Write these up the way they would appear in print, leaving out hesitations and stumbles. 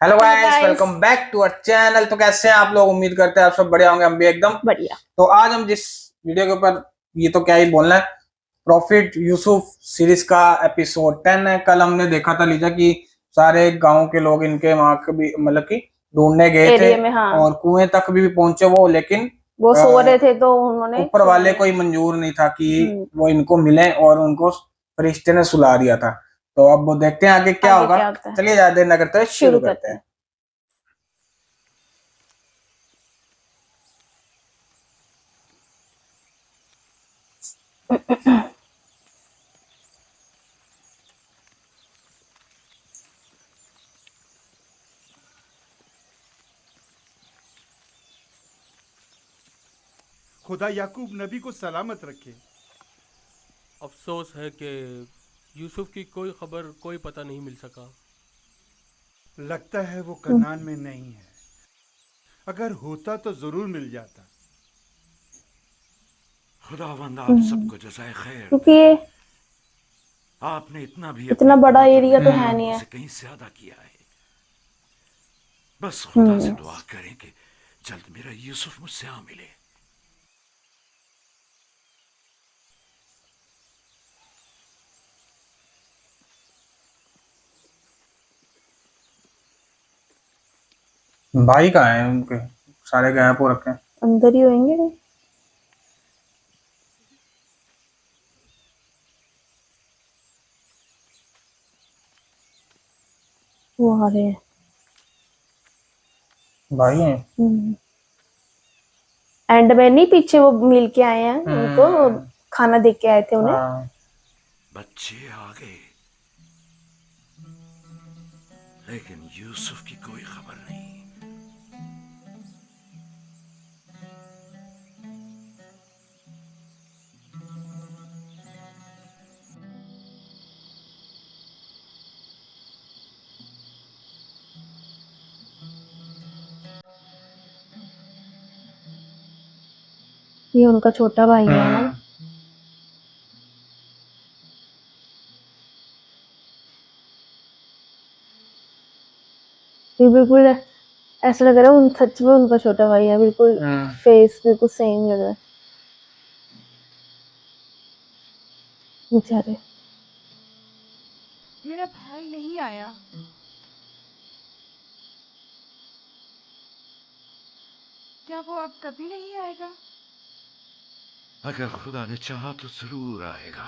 Hello hello guys, guys. Welcome back to our channel. तो कैसे हैं आप लोग? उम्मीद करते हैं आप सब बढ़िया होंगे, हम भी एकदम। बढ़िया। तो आज हम जिस वीडियो के ऊपर, ये तो क्या ही बोलना है, प्रॉफिट यूसुफ सीरीज का एपिसोड 10 है। कल हमने देखा था लीजा कि सारे गांव के लोग इनके वहां के भी मतलब कि ढूंढने गए थे एरिया में हाँ, और कुएं तक भी पहुंचे वो, लेकिन वो सो रहे थे तो उन्होंने ऊपर सुना वाले नहीं। को ही मंजूर नहीं था कि हम्म, वो इनको मिले और उनको फरिश्ते ने सुला दिया था। तो अब वो देखते हैं आगे क्या आगे होगा। क्या होता है, चलिए ज्यादा देर न करते हुए शुरू शुरू करते करते हैं। हैं। खुदा याकूब नबी को सलामत रखे। अफसोस है कि यूसुफ की कोई खबर, कोई पता नहीं मिल सका। लगता है वो कनान में नहीं है। अगर होता तो जरूर मिल जाता। खुदावंद आप सबको जज़ाए खैर क्योंकि दे। ये आपने इतना भी इतना अपनी बड़ा कुव्वत और एरिया तो है नहीं मेहरबानी है। से कहीं ज्यादा किया है। बस खुदा से हम्म, दुआ करें कि जल्द मेरा यूसुफ मुझसे आ मिले। भाई कहाँ है उनके? सारे गायब हो रखे हैं। अंदर ही होंगे। वो आ रहे हैं। भाई हैं। एंड में नहीं, पीछे वो मिल के आए हैं, उनको हम्म, खाना दे के आए थे उन्हें। हाँ। बच्चे आ गए, लेकिन यूसुफ की कोई खबर नहीं। ये उनका छोटा भाई है ना। ये बिल्कुल ऐसा लग रहा है उन सच में उनका छोटा भाई है, बिल्कुल फेस बिल्कुल सेम लग रहा है बेचारे। मेरा भाई नहीं आया। क्या वो अब कभी नहीं आएगा? अगर खुदा ने चाहा तो जरूर आएगा।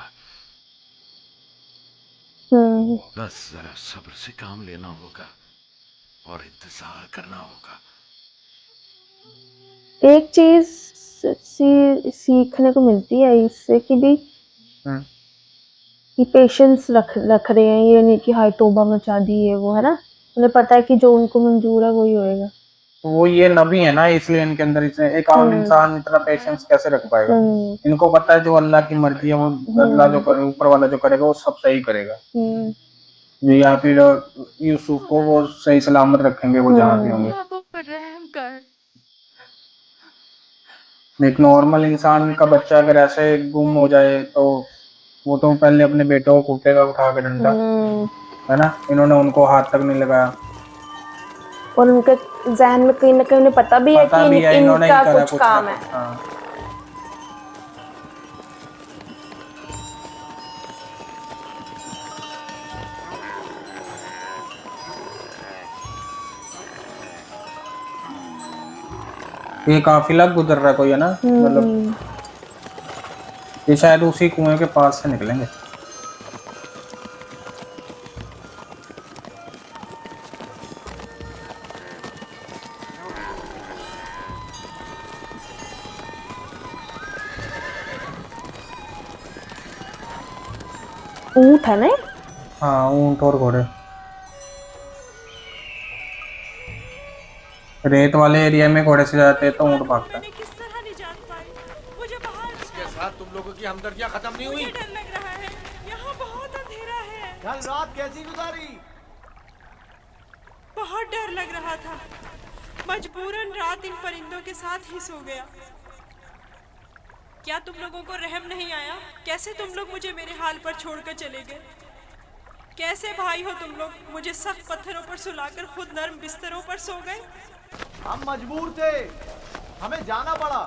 बस जरा सब्र से काम लेना होगा और इंतजार करना होगा। एक चीज सीखने को मिलती है इससे कि भी कि पेशेंस रख रहे हैं। ये नहीं कि हाय तौबा मचा दी है वो, है ना। उन्हें पता है कि जो उनको मंजूर है वही होएगा। तो वो ये नबी है ना, इसलिए इनके अंदर इसे एक आम इंसान इतना पेशेंस कैसे रख पाएगा? इनको पता है जो अल्लाह की मर्जी है वो अल्लाह जो करे, ऊपर वाला जो करेगा वो सब सही करेगा। या फिर यूसुफ को वो सही सलामत रखेंगे वो जहाँ भी होंगे। बाबू पर रहम कर। एक नॉर्मल इंसान का बच्चा अगर ऐसे गुम हो जाए तो वो तो पहले अपने बेटों को कूटेगा उठा के डंडा, है ना। इन्होंने उनको हाथ तक नहीं लगाया। और उनके जहन में कहीं ना कहीं उन्हें पता भी है पता कि भी है इन्होंने ही इनका करा कुछ कुछ ना काम है। कुछ। हाँ। ये काफिला गुजर रहा है कोई, है ना, मतलब ये शायद उसी कुएं के पास से निकलेंगे। ऊंट है ना। हाँ, ऊंट और घोड़े। रेत वाले एरिया में घोड़े से जाते हैं तो ऊंट भागता है। मैंने किस तरह निजात पाई? मुझे बाहर इसके साथ तुम लोगों की हमदर्दियां खत्म नहीं हुई। मुझे डर लग रहा है। यहाँ बहुत अंधेरा है। कल रात कैसी गुजारी? बहुत डर लग रहा था। मजबूरन रात इन परिंदों के साथ ही सो गया। क्या तुम लोगों को रहम नहीं आया? कैसे तुम लोग मुझे मेरे हाल पर छोड़कर चले गए? कैसे भाई हो तुम लोग? मुझे सख्त पत्थरों पर सुलाकर खुद नर्म बिस्तरों पर सो गए। हम मजबूर थे, हमें जाना पड़ा।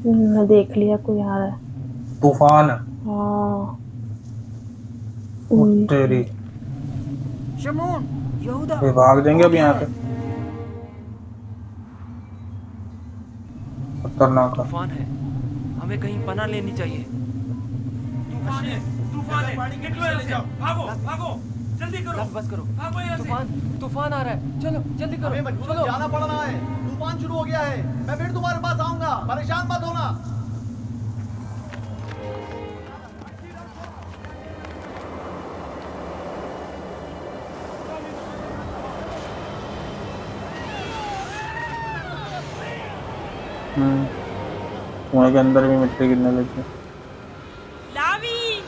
मैं देख लिया कोई आ रहा है। तूफान। हाँ तेरी शमून, यहूदा, ये भाग जाएंगे हो अब गया यहाँ है। से। खतरनाक है। तूफान है, हमें कहीं पनाह लेनी चाहिए। तूफान है, तूफान है, निकलो यहाँ से, भागो, भागो, जल्दी करो, बस करो, भागो यहाँ से। तूफान आ रहा है, चलो जल्दी करो। हमें मजबूरन जाना पड़ रहा है, तूफान शुरू हो गया है। मैं फिर तुम्हारे पास आऊंगा, परेशान मत होना। कुएं के अंदर भी मिट्टी गिरने लगी। लावी,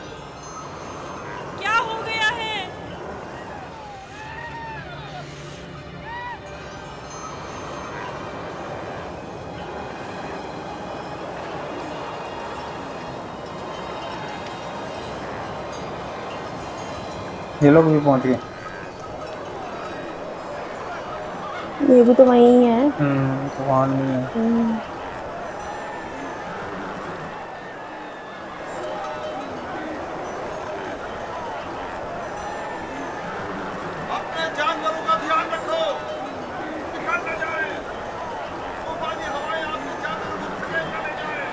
क्या हो गया है? ये लोग भी पहुंच गए। ये भी तो वही है। तूफान नहीं है। अपने जानवरों का ध्यान रखो, निकल न जाए। तूफानी हवाएं आपके जानवरों को समेट न ले जाए।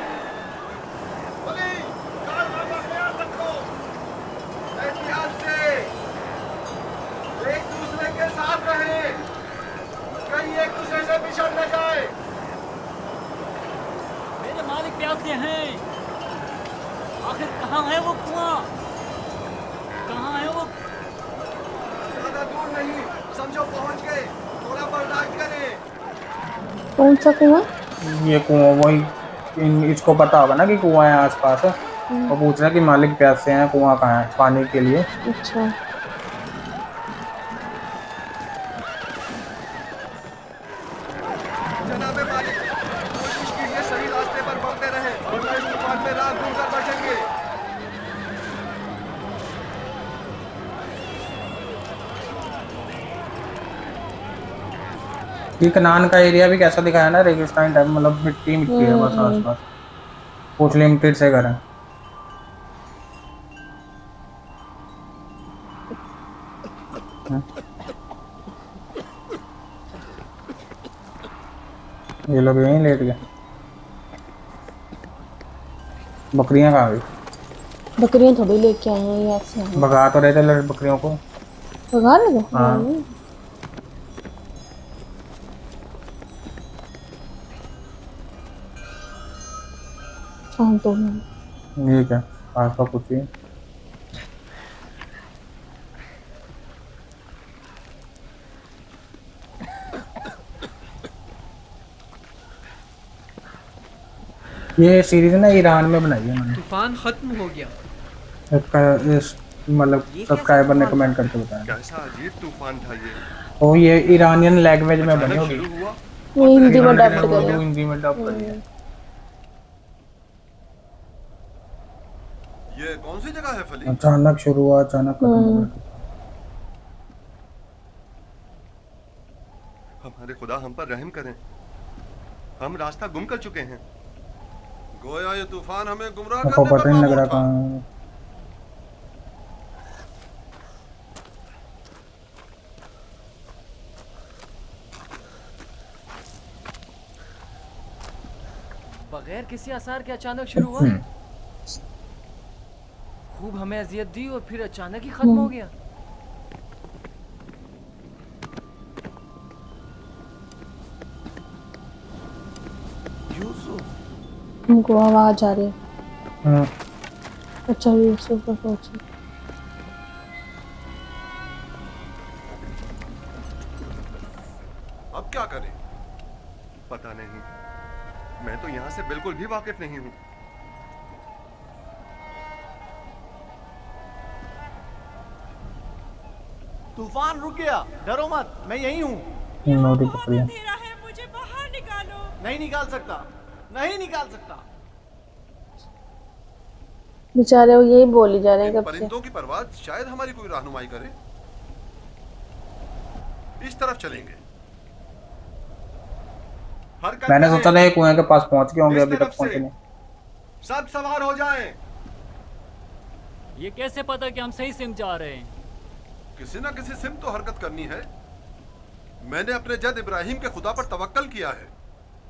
बोली, कारवां का ख्याल रखो। एहतियात से एक दूसरे के साथ रहे, कहीं एक दूसरे से बिछड़ न जाए। मेरे मालिक प्यासे हैं, आखिर कहाँ है वो कुआं? कहाँ है वो? ज्यादा दूर नहीं, समझो पहुंच गए। थोड़ा बर्दाश्त करें। कौन सा कुआं? ये कुआं वही इसको पता होगा ना कि कुआं है आसपास। वो पूछ रहा है कि मालिक प्यासे हैं, कुआं कहाँ है पानी के लिए। अच्छा, जनाबे मालिक, कोशिश कीजिए सही रास्ते पर बढ़ते रहे, वरना इस तूफान में राह ढूंढकर बैठेंगे। ये कनान का एरिया भी कैसा दिखाया ना, रेगिस्तान टाइप, मतलब मिट्टी मिट्टी है बस आसपास। कुछ लिमिटेड से घर है। ये लोग यहीं लेट गए। बकरियां कहाँ गई? बकरियां थोड़ी लेके आए हैं, ये ऐसे हैं। भगा तो रहे थे बकरियों को। भगा रहे थे? हाँ। शांत हो गए। ये क्या आस पास कुछ ही है। ये सीरीज ना ईरान में बनाई है मैंने। तूफान खत्म हो गया। मतलब सब्सक्राइबर ने कमेंट करके बताया। कैसा अजीब तूफान था ये। तो ये ईरानियन लैंग्वेज में बनी होगी। शुरू हुआ, वो हिंदी में डब कर उर्दू दिया। हिंदी में डब कर दिया। ये कौन सी जगह है फली? अचानक शुरू हुआ, अचानक खत्म हो गया। हमारे खुदा हम पर रहम करें, हम रास्ता गुम कर चुके हैं। गोया ये तूफान हमें गुमराह आपको करने पता पर नहीं लग मामूर रहा था। कहाँ है। बगैर किसी आसार के अचानक शुरू हुआ। खूब हमें अजियत दी और फिर अचानक ही खत्म हो गया। यूसुफ, उनको आवाज आ रही है। अच्छा, यूसुफ पर पहुंचे। अब क्या करें? पता नहीं, मैं तो यहाँ से बिल्कुल भी वाकिफ नहीं हूँ। तूफान रुक गया, डरो मत, मैं यही हूँ। नोटी बहुत पकड़िया। अंधेरा है, मुझे बाहर निकालो। नहीं निकाल सकता, नहीं निकाल सकता। बेचारे वो यही बोली जा रहे हैं इन कब से। परिंदों की परवाज़ शायद हमारी कोई रहनुमाई करे। इस तरफ चलेंगे। हरकत मैंने करें। सोचा था ये कुएं के पास पहुंच गए होंगे, इस अभी तरफ तक पहुंचे से। नहीं। सब सवार हो जाएं। ये कैसे पता कि हम सही सिम जा रहे हैं? किसी ना किसी सिम तो हरकत करनी है। मैंने अपने जद इब्राहिम के खुदा पर तवक्कल किया है।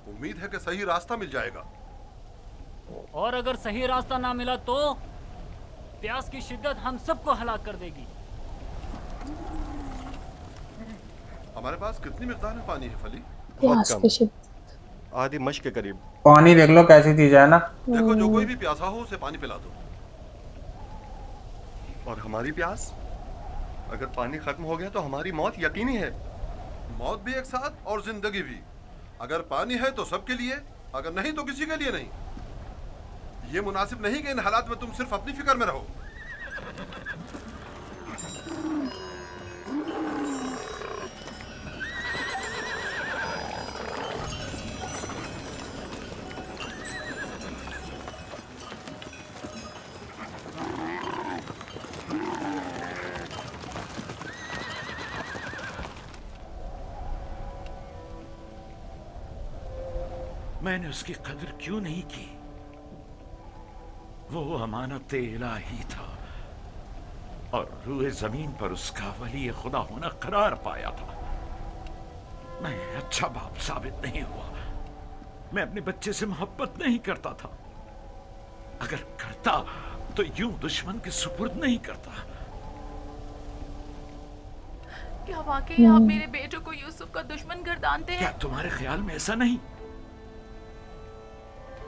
उम्मीद है कि सही रास्ता मिल जाएगा। और अगर सही रास्ता ना मिला तो प्यास की शिद्दत हम सबको हलाक कर देगी। हमारे पास कितनी मिकदार में पानी है फली? प्यास की शिद्दत। आधी मश के करीब। पानी देख लो कैसी चीज है ना। देखो जो कोई भी प्यासा हो उसे पानी पिला दो। और हमारी प्यास? अगर पानी खत्म हो गया तो हमारी मौत यकीनी है। मौत भी एक साथ और जिंदगी भी। अगर पानी है तो सबके लिए, अगर नहीं तो किसी के लिए नहीं। ये मुनासिब नहीं कि इन हालात में तुम सिर्फ अपनी फिक्र में रहो। मैंने उसकी कदर क्यों नहीं की? वो अमानत इलाही था और रूए जमीन पर उसका वली खुदा होना करार पाया था। मैं अच्छा बाप साबित नहीं हुआ। मैं अपने बच्चे से मोहब्बत नहीं करता था। अगर करता तो यूं दुश्मन के सुपुर्द नहीं करता। क्या वाकई आप मेरे बेटे को यूसुफ का दुश्मन गर्दानते हैं? क्या तुम्हारे ख्याल में ऐसा नहीं?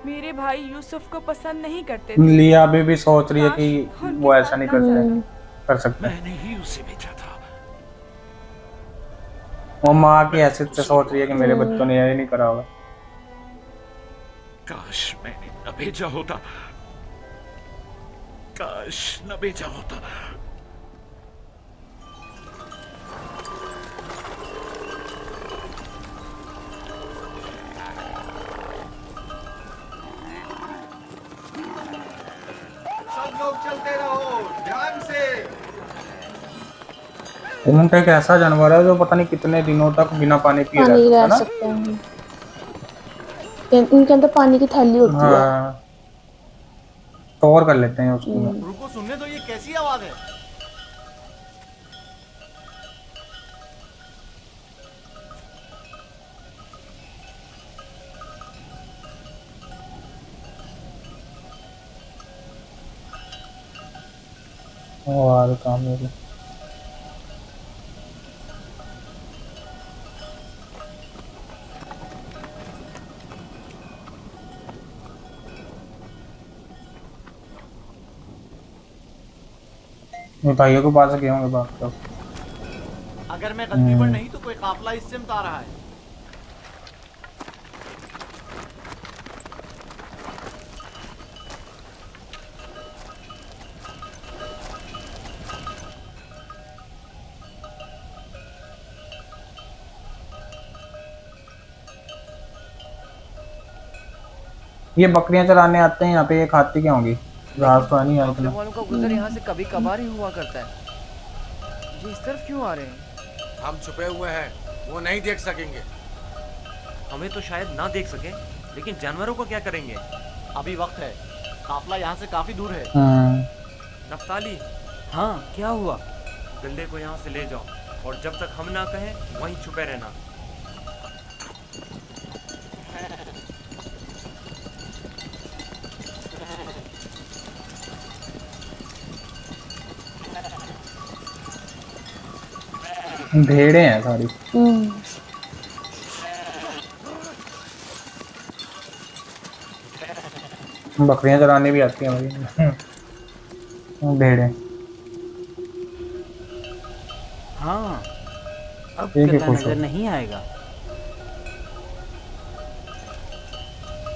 मेरे भाई यूसुफ को पसंद नहीं करते थे। लिया अभी भी सोच रही है कि वो ऐसा नहीं कर सकते। मैंने ही उसे भेजा था। वो माँ की हैसियत से सोच रही है कि मेरे बच्चों ने यही नहीं करा होगा। काश मैंने न भेजा होता, काश न भेजा होता। सब लोग चलते रहो ध्यान से। ऊंट एक ऐसा जानवर है जो पता नहीं कितने दिनों तक बिना पानी पिए पानी रहता है रह ना। सकते हैं। इनके अंदर पानी की थैली होती है। हाँ, स्टोर कर लेते हैं उसको। रुको, सुनने तो ये कैसी आवाज है? और काम है। भाइयों के पास गए होंगे बात तो। अगर मैं गलती पर नहीं तो कोई काफिला इस सिमत आ रहा है। ये बकरियां चराने आते हैं यहाँ पे, ये खाती क्या होंगी? घास तो नहीं आई इतना। वालों का गुजर यहाँ से कभी कभार ही हुआ करता है। ये इस तरफ क्यों आ रहे हैं? हम छुपे हुए हैं, वो नहीं देख सकेंगे। हमें तो शायद ना देख सके, लेकिन जानवरों को क्या करेंगे? अभी वक्त है, काफिला यहाँ से काफी दूर है। नफ्ताली, हाँ क्या हुआ? गल्ले को यहाँ से ले जाओ और जब तक हम ना कहें वहीं छुपे रहना। भेड़े हैं सारी। बकरियां चराने भी आती हैं भाई। भेड़े। हाँ, अब ठीक है, गल्ला खुश हो। नजर नहीं आएगा।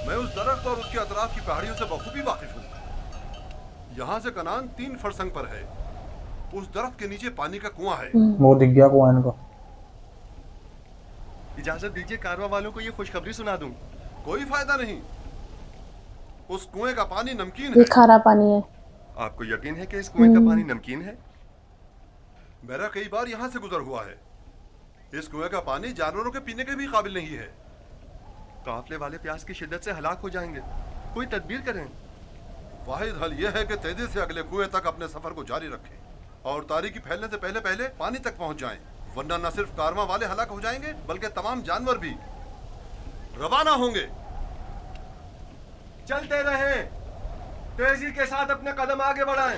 मैं उस दरख्त और उसके अतराफ की पहाड़ियों से बखूबी वाकिफ हूँ। यहाँ से कनान 3 फरसंग पर है। उस दरख्त के नीचे पानी का कुआं है। वो दिख गया कुआं इनको। इजाजत दीजिए कारवां वालों को ये खुशखबरी सुना दूं। कोई फायदा नहीं, उस कुएं का पानी नमकीन ये है। खारा पानी है। आपको यकीन है कि इस कुएं का पानी नमकीन है? मेरा कई बार यहाँ से गुजर हुआ है। इस कुएं का पानी जानवरों के पीने के भी काबिल नहीं है। काफले वाले प्यास की शिद्दत से हलाक हो जाएंगे, कोई तदबीर करें। वाहिद हल यह है कि तेजी से अगले कुएं तक अपने सफर को जारी रखें और तारीकी फैलने से पहले पहले पानी तक पहुंच जाएं, वरना न सिर्फ कारवां वाले हलाक हो जाएंगे बल्कि तमाम जानवर भी रवाना होंगे। चलते रहें, तेजी के साथ अपने कदम आगे बढ़ाएं।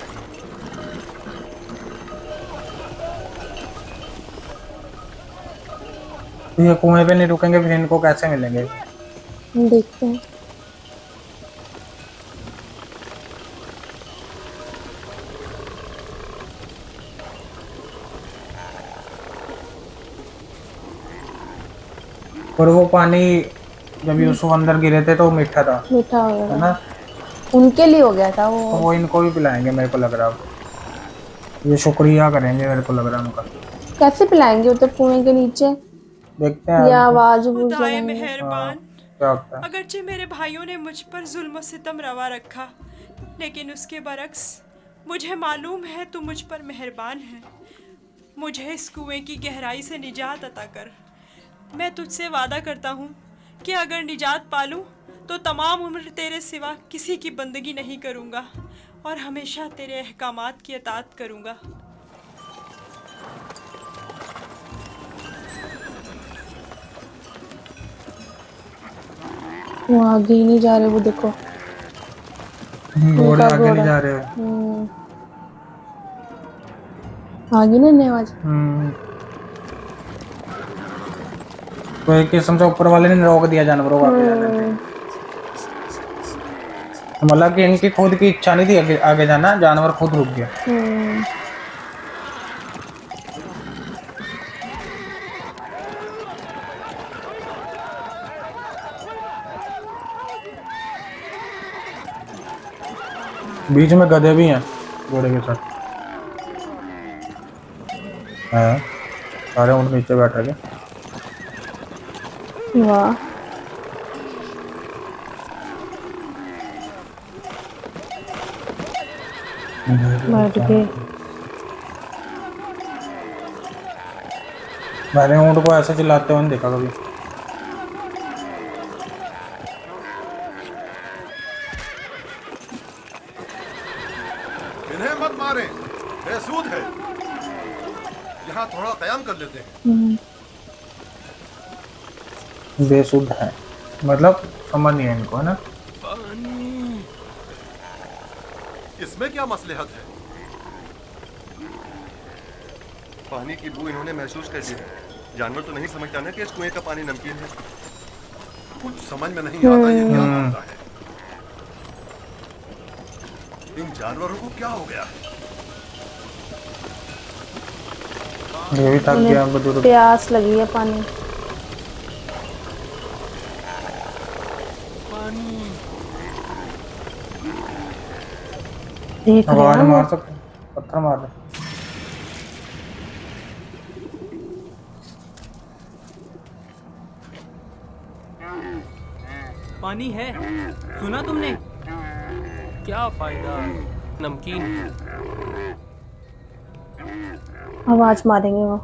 ये कुएं पे नहीं रुकेंगे फिर इनको कैसे मिलेंगे? देखते हैं। और वो पानी जब यूसुफ अंदर गिरे थे तो मीठा था, मीठा हो गया है ना? उनके लिए हो गया था वो। तो वो इनको भी पिलाएंगे मेरे को लग रहा है। ये शुक्रिया करेंगे मेरे को लग रहा है उनका। कैसे पिलाएंगे उधर कुएं के नीचे? देखते हैं। ये आवाज खुदाए मेहरबान, क्या होता है? अगरचे मेरे भाइयों ने मुझ पर जुल्म सितम रवा रखा, लेकिन उसके बरक्स मुझे मालूम है तू मुझ पर मेहरबान है। मुझे इस कुएं की गहराई से निजात अता कर। मैं तुझसे वादा करता हूँ कि अगर निजात पालूं तो तमाम उम्र तेरे सिवा किसी की बंदगी नहीं करूँगा और हमेशा तेरे अहकामात की अतात करूँगा। वो आगे ही नहीं जा रहे, वो देखो घोड़े आगे नहीं जा रहे। आगे नहीं आवाज। तो एक किस्म से ऊपर वाले ने रोक दिया जानवरों को आगे जाने से। मतलब कि इनकी खुद की इच्छा नहीं थी आगे जाना, जानवर खुद रुक गया। बीच में गधे भी हैं घोड़े के साथ। हाँ, सारे ऊँट नीचे बैठे थे। वाह, बैठ गए। मैंने ऊँट को ऐसे चिल्लाते हुए नहीं देखा कभी। इन्हें मत मारें, बेसूद है। यहाँ थोड़ा कयाम कर लेते हैं। बेसुध है मतलब समझ नहीं है इनको, है ना? इसमें क्या मसलहत है? पानी की बू इन्होंने महसूस कर ली है। जानवर तो नहीं समझता ना कि इस कुएं का पानी नमकीन है। कुछ समझ में नहीं आता ये क्या मामला है। इन जानवरों को क्या हो गया है? ये भी थक गया बुजुर्ग। प्यास लगी है पानी। देख रहे आवाज हैं मार सकते, पत्थर मार दे। पानी है, सुना तुमने? क्या फायदा, नमकीन है। आवाज मारेंगे वो।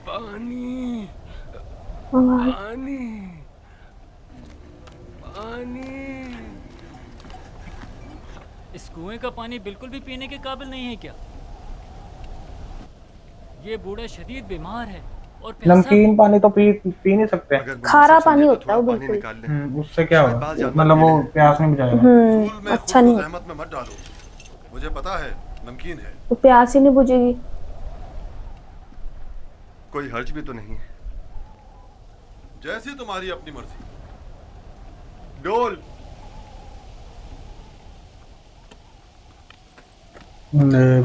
पानी पानी पानी। इस कुएं का पानी बिल्कुल भी पीने के काबिल नहीं है क्या? ये बूढ़ा शदीद बीमार है और नमकीन पानी तो पी नहीं सकते। खारा पानी होता है वो बिल्कुल। उससे क्या होगा? मतलब वो प्यास नहीं बुझाएगा। अच्छा नहीं। जहमत में मत डालो, मुझे पता है नमकीन है। तो प्यास ही नहीं बुझेगी। कोई हर्ज भी तो नहीं है। जैसी तुम्हारी अपनी मर्जी। डोल।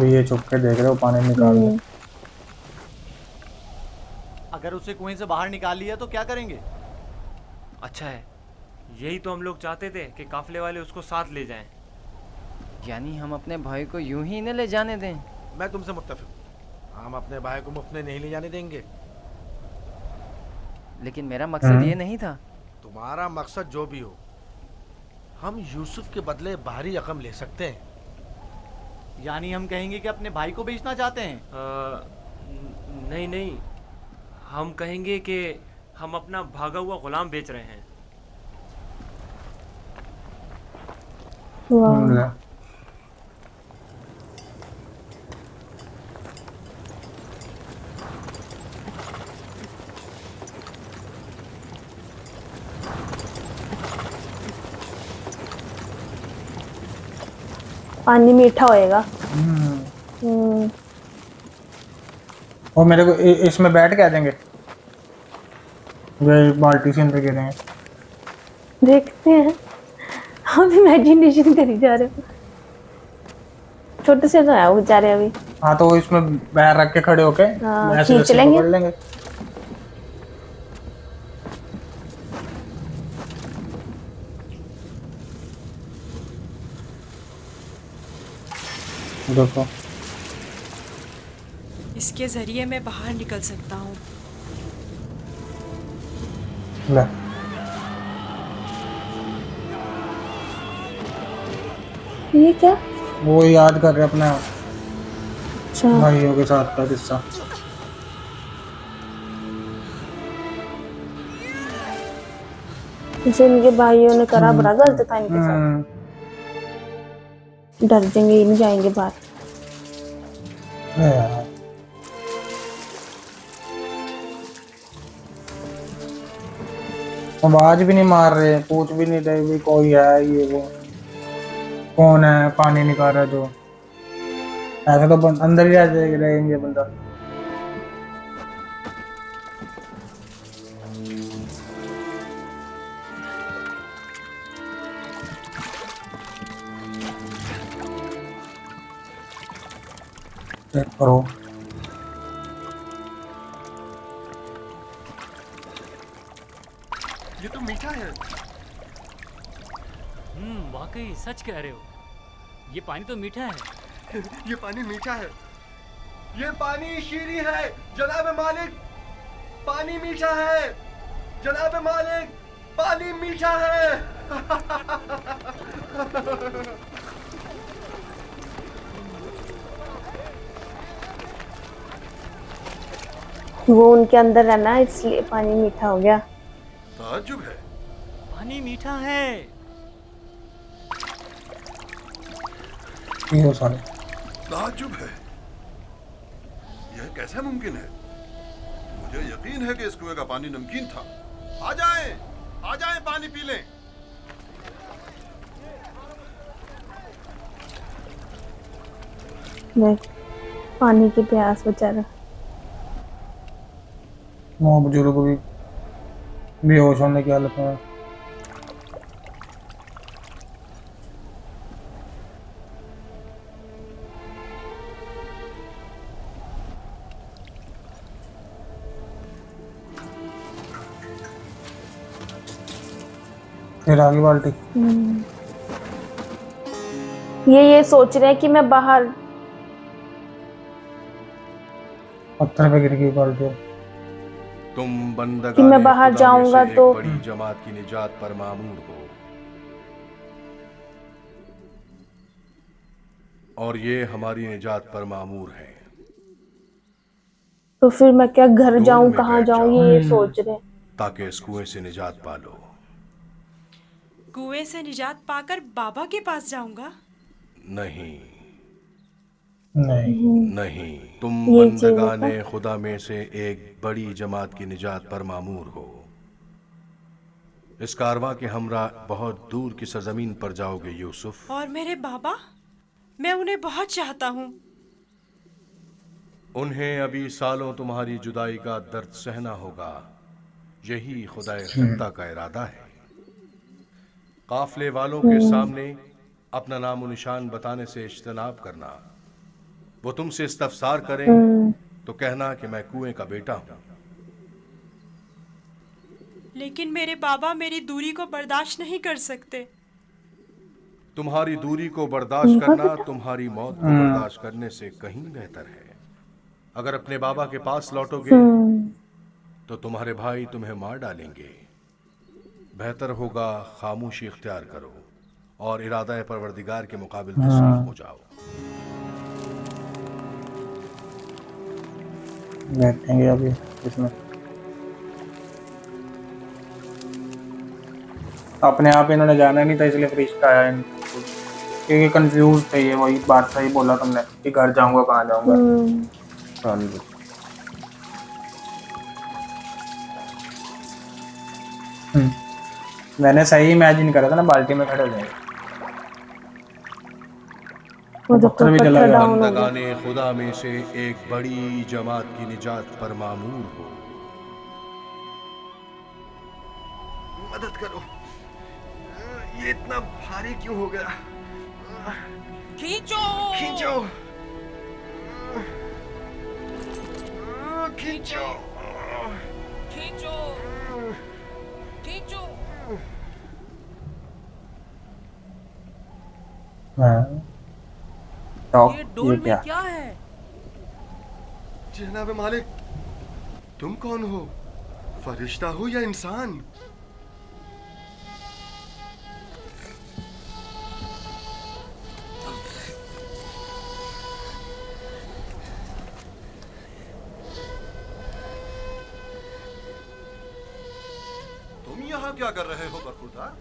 ये चुप के देख रहे हो, पानी निकाल दे। अगर उसे कुएं से बाहर निकाल लिया तो क्या करेंगे? अच्छा है, यही तो हम लोग चाहते थे कि काफले वाले उसको साथ ले जाएं। यानी हम अपने भाई को यूं ही न ले जाने दें? मैं तुमसे मुत्तफिक हूं। हम अपने भाई को मुफ्त में नहीं ले जाने देंगे। लेकिन मेरा मकसद ये नहीं था। तुम्हारा मकसद जो भी हो, हम यूसुफ के बदले बाहरी रकम ले सकते हैं। यानी हम कहेंगे कि अपने भाई को बेचना चाहते हैं? नहीं नहीं, हम कहेंगे कि हम अपना भागा हुआ गुलाम बेच रहे हैं। पानी मीठा होएगा। और मेरे को इसमें बैठ के आ जाएंगे, वे बाल्टी से अंदर गिरेंगे। देखते हैं, हम इमेजिनेशन करी जा रहे हो। छोटे से तो है वो बेचारे अभी। हाँ तो इसमें पैर रख के खड़े होके ऐसे खींच लेंगे। पकड़ लेंगे। देखो इसके जरिए मैं बाहर निकल सकता हूँ। ले। ये क्या? वो याद कर रहे अपने अच्छा भाइयों के साथ का किस्सा। जैसे इनके भाइयों ने करा, बड़ा गलत था इनके साथ। डर जाएंगे, ये नहीं जाएंगे बाहर। आवाज भी नहीं मार रहे, पूछ भी नहीं रहे भी कोई है ये वो कौन है, पानी निकाल रहा है जो। ऐसा तो अंदर ही रहेंगे बंदा। चेक करो। ये तो मीठा है। वाकई सच कह रहे हो, ये पानी तो मीठा है। ये पानी मीठा है। ये पानी शीरी है जनाब मालिक। पानी मीठा है जनाब मालिक। पानी मीठा है। वो उनके अंदर रहना है इसलिए पानी मीठा हो गया। ताज्जुब है। पानी मीठा है। ताज्जुब है। यह कैसे मुमकिन है? मुझे यकीन है कि इस कुएं का पानी नमकीन था। आ जाएं पानी पी लें। देख पानी की प्यास बेचारा। वो बुजुर्ग भी बेहोश होने की हालत में। फिर आगे बाल्टी। ये सोच रहे हैं कि मैं बाहर, पत्थर पे गिर गई बाल्टी। तुम बंदगाने कि मैं बाहर खुदा में से जाऊंगा एक तो बड़ी जमात की निजात पर मामूर हो, और ये हमारी निजात पर मामूर है। तो फिर मैं क्या घर जाऊं, में कहाँ बैठ जाऊं, जाओ। ये सोच रहे हैं। ताकि इस कुएं से निजात पा लो। कुएं से निजात पाकर बाबा के पास जाऊंगा? नहीं नहीं, तुम ये बंदगाने खुदा में से एक बड़ी जमात की निजात पर मामूर हो। इस कारवां के हमरा बहुत दूर की सरजमीन पर जाओगे यूसुफ। और मेरे बाबा, मैं उन्हें बहुत चाहता हूँ। उन्हें अभी सालों तुम्हारी जुदाई का दर्द सहना होगा। यही खुदाए खिता का इरादा है। काफले वालों के सामने अपना नामो निशान बताने से इज्तनाब करना। वो तुमसे इस्तफसार करें तो कहना कि मैं कुएं का बेटा हूं। लेकिन मेरे बाबा मेरी दूरी को बर्दाश्त नहीं कर सकते। तुम्हारी दूरी को बर्दाश्त करना तुम्हारी मौत को बर्दाश्त करने से कहीं बेहतर है। अगर अपने बाबा के पास लौटोगे तो तुम्हारे भाई तुम्हें मार डालेंगे। बेहतर होगा खामोशी इख्तियार करो और इरादा परवरदिगार के मुकाबिल तस्लीम हो जाओ। बैठेंगे अभी इसमें। अपने आप इन्होंने जाना नहीं था इसलिए फरिश्ता आया इनको, क्योंकि कंफ्यूज थे ये। वही बात सही बोला तुमने कि घर जाऊंगा कहाँ जाऊंगा। मैंने सही इमेजिन करा था ना, बाल्टी में खड़े हो जाएंगे। पत्थर भी जला गया। बंदगाने खुदा में से एक बड़ी जमात की निजात पर मामूर हो। मदद करो, ये इतना भारी क्यों हो गया? खींचो खींचो खींचो खींचो खींचो। ये डोल में क्या है? जनाब मालिक, तुम कौन हो? फरिश्ता हो या इंसान? तुम यहाँ क्या कर रहे हो बरखुरदार?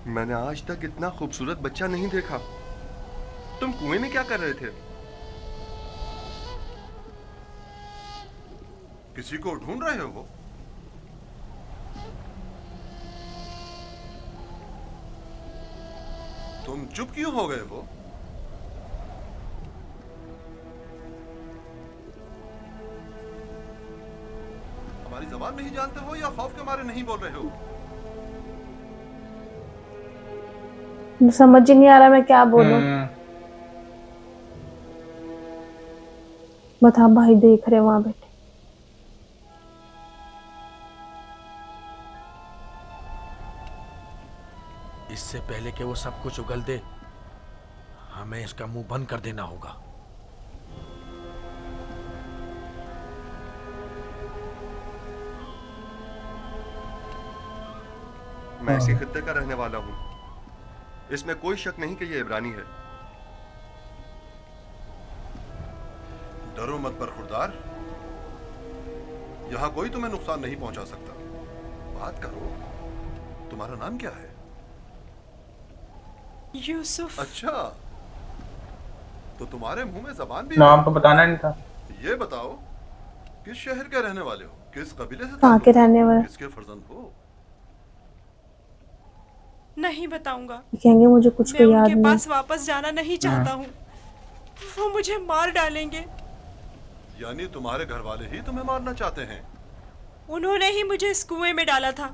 मैंने आज तक इतना खूबसूरत बच्चा नहीं देखा। तुम कुएं में क्या कर रहे थे? किसी को ढूंढ रहे हो? तुम चुप क्यों हो गए हो? हमारी ज़बान नहीं जानते हो या खौफ के मारे नहीं बोल रहे हो? समझ ही नहीं आ रहा मैं क्या बोलूं। बता, भाई देख रहे वहां बैठे। इससे पहले कि वो सब कुछ उगल दे, हमें इसका मुंह बंद कर देना होगा। मैं इसी खित्ते का रहने वाला हूं। इसमें कोई शक नहीं कि ये इब्रानी है। डरो मत बरखुरदार, यहाँ कोई तुम्हें नुकसान नहीं पहुंचा सकता। बात करो, तुम्हारा नाम क्या है? यूसुफ। अच्छा, तो तुम्हारे मुंह में जबान भी नाम तो बताना नहीं था। ये बताओ, किस शहर के रहने वाले हो? किस कबीले से? कहाँ के रहने वाले? किसके फर्जंद हो? नहीं बताऊंगा। कहेंगे मुझे कुछ मैं भी याद उनके नहीं। पास वापस जाना नहीं चाहता हूँ। वो मुझे मार डालेंगे। यानी तुम्हारे घर वाले ही तुम्हें मारना चाहते हैं? उन्होंने ही मुझे इस कुएं में डाला था।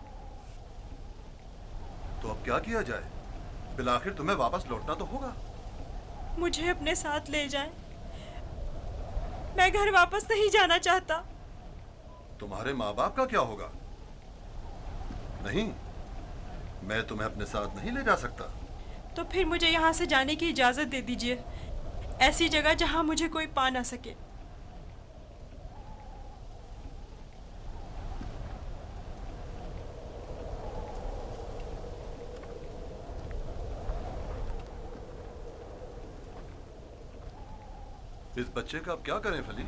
तो अब क्या किया जाए? बिलाखिर तुम्हें वापस लौटना तो होगा। मुझे अपने साथ ले जाएं। मैं घर वापस नहीं जाना चाहता। तुम्हारे माँ बाप का क्या होगा? नहीं, मैं तुम्हें अपने साथ नहीं ले जा सकता। तो फिर मुझे यहाँ से जाने की इजाजत दे दीजिए, ऐसी जगह जहाँ मुझे कोई पा ना सके। इस बच्चे का अब क्या करें फली?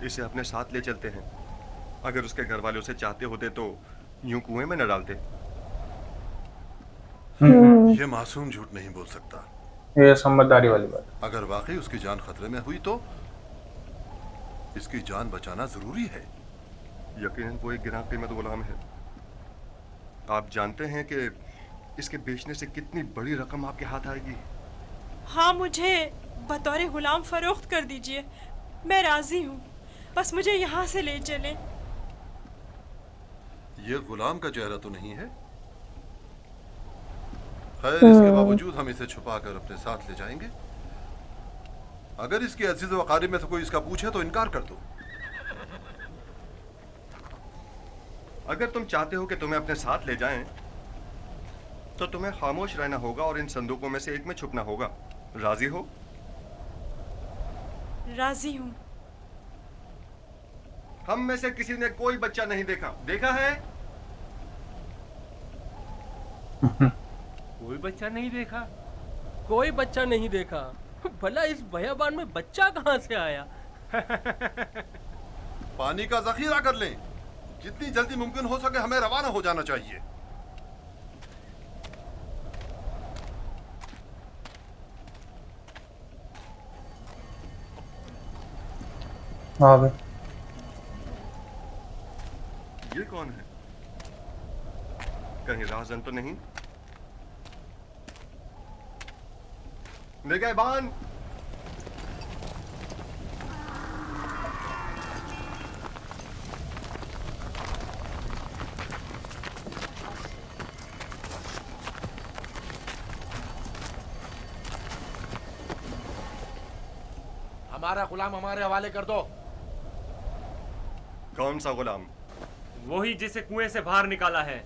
इसे अपने साथ ले चलते हैं। अगर उसके घर वाले उसे चाहते होते तो यूं कुएं में न डालते। ये मासूम झूठ नहीं बोल सकता। ये समझदारी वाली बात। अगर वाकई उसकी जान खतरे में हुई तो इसकी जान बचाना जरूरी है। यकीनन वो एक गिरां कीमत गुलाम है। आप जानते हैं कि इसके बेचने से कितनी बड़ी रकम आपके हाथ आएगी। हाँ, मुझे बतौर गुलाम फरोख्त कर दीजिए, मैं राजी हूँ। बस मुझे यहाँ से ले चलें। ये गुलाम का चेहरा तो नहीं है। खैर, इसके बावजूद हम इसे छुपाकर अपने साथ ले जाएंगे। अगर इसके अजीज व अकारिब में से कोई इसका पूछे तो इनकार कर दो। अगर तुम चाहते हो कि तुम्हें अपने साथ ले जाएं, तो तुम्हें खामोश रहना होगा और इन संदूकों में से एक में छुपना होगा। राजी हो? राजी हूँ। हम में से किसी ने कोई बच्चा नहीं देखा। देखा है? कोई बच्चा नहीं देखा? कोई बच्चा नहीं देखा? भला इस बयाबान में बच्चा कहाँ से आया? पानी का जखीरा कर लें। जितनी जल्दी मुमकिन हो सके हमें रवाना हो जाना चाहिए। ये कौन है? कहीं राहजन तो नहीं? निगहबान! हमारा गुलाम हमारे हवाले कर दो। कौन सा गुलाम? वही जिसे कुएं से बाहर निकाला है,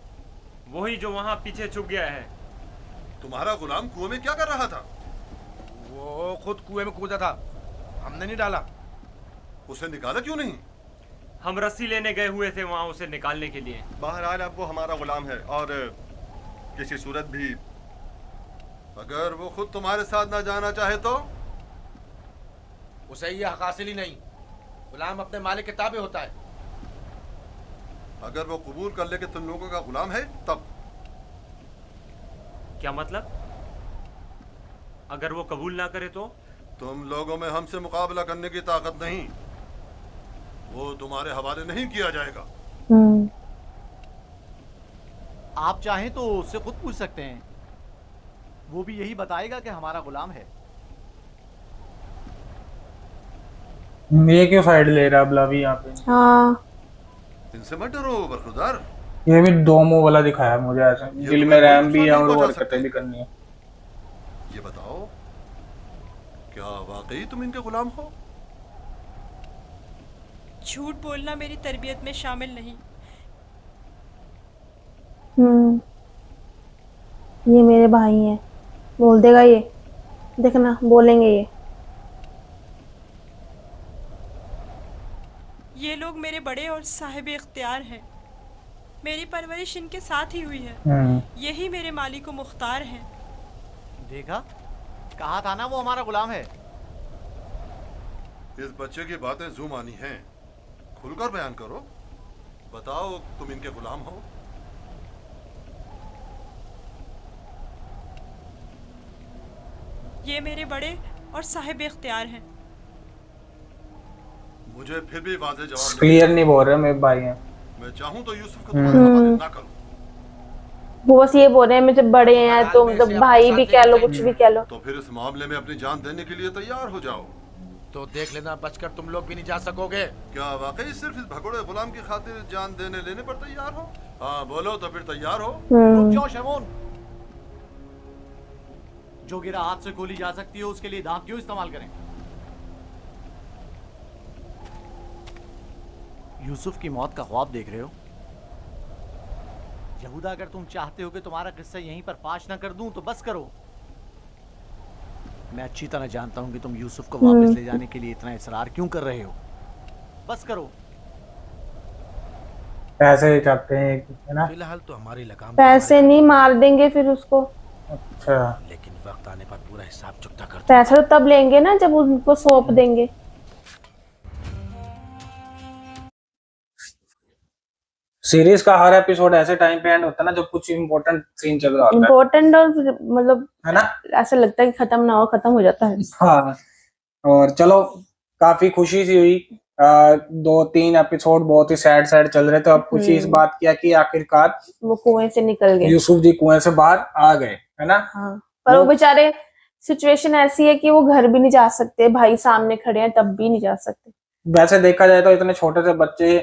वही जो वहां पीछे छुप गया है। तुम्हारा गुलाम कुएं में क्या कर रहा था? वो खुद कुएं में कूदा था, हमने नहीं डाला। उसे निकाला क्यों नहीं? हम रस्सी लेने गए हुए थे वहां उसे निकालने के लिए। बहरहाल अब वो हमारा गुलाम है और किसी सूरत भी अगर वो खुद तुम्हारे साथ ना जाना चाहे तो? उसे ये हक हासिल ही नहीं। गुलाम अपने मालिक के ताबे होता है। अगर वो कबूल कर ले कि तुम लोगों का गुलाम है तब? क्या मतलब? अगर वो कबूल ना करे तो? तुम लोगों में हमसे मुकाबला करने की ताकत नहीं। वो तुम्हारे हवाले नहीं किया जाएगा। आप चाहें तो उससे खुद पूछ सकते हैं, वो भी यही बताएगा कि हमारा गुलाम है। ये क्यों साइड ले रहा है अभी यहाँ पे? हाँ इनसे मत डरो बरखुरदार। ये भी दो मुंह वाला दिखाया मुझे ऐसा। दिल में रहम भी है और वो हरकतें भी करनी है। ये बताओ, क्या वाकई तुम इनके गुलाम हो? झूठ बोलना मेरी तरबियत में शामिल नहीं। ये मेरे भाई हैं, बोल देगा ये, देखना बोलेंगे ये। ये लोग मेरे बड़े और साहिब इख्तियार हैं। मेरी परवरिश इनके साथ ही हुई है। यही मेरे मालिक मुख्तार हैं। देखा, कहा था ना वो हमारा गुलाम है। इस बच्चे की बातें जुबानी हैं, खुलकर बयान करो। बताओ तुम इनके गुलाम हो? ये मेरे बड़े और साहिब इख्तियार हैं। मुझे फिर भी वाज़ेह जवाब क्लियर नहीं बोल रहे मेरे भाई हैं। मैं चाहूं तो यूसुफ को तुम्हारे हवाले ना करूं। वो बस ये बोल रहे हैं मुझे बड़े हैं तो मतलब भाई भी कह लो, कुछ भी कह लो। तो फिर इस मामले में अपनी जान देने के लिए तैयार हो जाओ। तो देख लेना, बचकर तुम लोग भी नहीं जा सकोगे। क्या वाकई सिर्फ इस भगोड़े गुलाम की खातिर जान देने लेने पर तैयार हो? हाँ बोलो तो फिर तैयार हो। रुक जाओ शमोन, जो गिरा हाथ से गोली जा सकती है उसके लिए दांत क्यों इस्तेमाल करें? यूसुफ की मौत का ख्वाब देख रहे हो? यहूदा, अगर तुम चाहते हो कि तुम्हारा किस्सा यहीं पर फाश ना कर दूं तो बस करो। मैं अच्छी तरह जानता हूं कि तुम यूसुफ को वापस ले जाने के लिए इतना इसरार क्यों कर रहे हो। बस करो। पैसे चाहते हैं है ना? फिलहाल तो हमारी लगाम पैसे नहीं, मार देंगे फिर उसको। अच्छा, लेकिन वक्त आने पर पूरा हिसाब चुकता कर। पैसा तो तब लेंगे ना जब उनको सौंप देंगे। सीरीज का हर एपिसोड ऐसे टाइम पे एंड होता है ना जब कुछ इम्पोर्टेंट सीन चल रहा होता है। इम्पोर्टेंट और मतलब है ना, ऐसा लगता है कि खत्म ना हो, खत्म हो जाता है। हाँ, और चलो काफी खुशी सी हुई। 2-3 एपिसोड बहुत ही सैड चल रहे थे। अब खुशी इस बात की है कि आखिरकार वो कुएं से निकल गए, यूसुफ जी कुएं से बाहर आ गए, है ना? हाँ, पर वो बेचारे सिचुएशन ऐसी है कि वो घर भी नहीं जा सकते, भाई सामने खड़े हैं तब भी नहीं जा सकते। वैसे देखा जाए तो इतने छोटे से बच्चे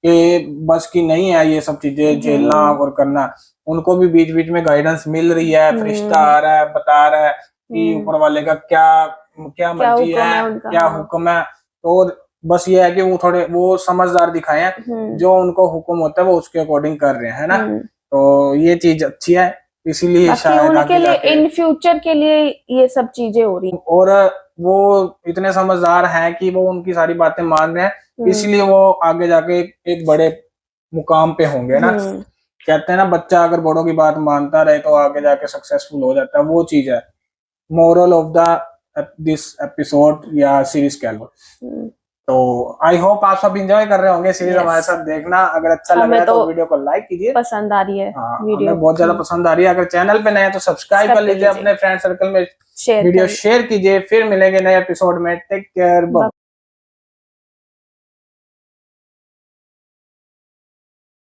के बस की नहीं है ये सब चीजें झेलना और करना। उनको भी बीच बीच में गाइडेंस मिल रही है, फरिश्ता आ रहा है, बता रहा है कि ऊपर वाले का क्या मर्जी है, क्या हुक्म है। तो बस ये है कि वो समझदार दिखाए हैं, जो उनको हुक्म होता है वो उसके अकॉर्डिंग कर रहे हैं, है ना। तो ये चीज अच्छी है, इसीलिए शायद उनके लिए इन फ्यूचर के लिए ये सब चीजें हो रही हैं। और वो इतने समझदार हैं कि वो उनकी सारी बातें मान रहे हैं, इसलिए वो आगे जाके एक बड़े मुकाम पे होंगे ना। कहते हैं ना, बच्चा अगर बड़ों की बात मानता रहे तो आगे जाके सक्सेसफुल हो जाता है, वो चीज है moral of the this episode या सीरीज कह लो। तो आई होप आप सब एंजॉय कर रहे होंगे सीरीज हमारे साथ देखना। अगर अच्छा लग रहा है तो वीडियो को लाइक कीजिए, पसंद आ रही है वीडियो, हमें बहुत ज्यादा पसंद आ रही है। अगर चैनल पे नए हैं तो सब्सक्राइब कर लीजिए, अपने फ्रेंड सर्कल में वीडियो शेयर कीजिए। फिर मिलेंगे नए एपिसोड में, टेक केयर।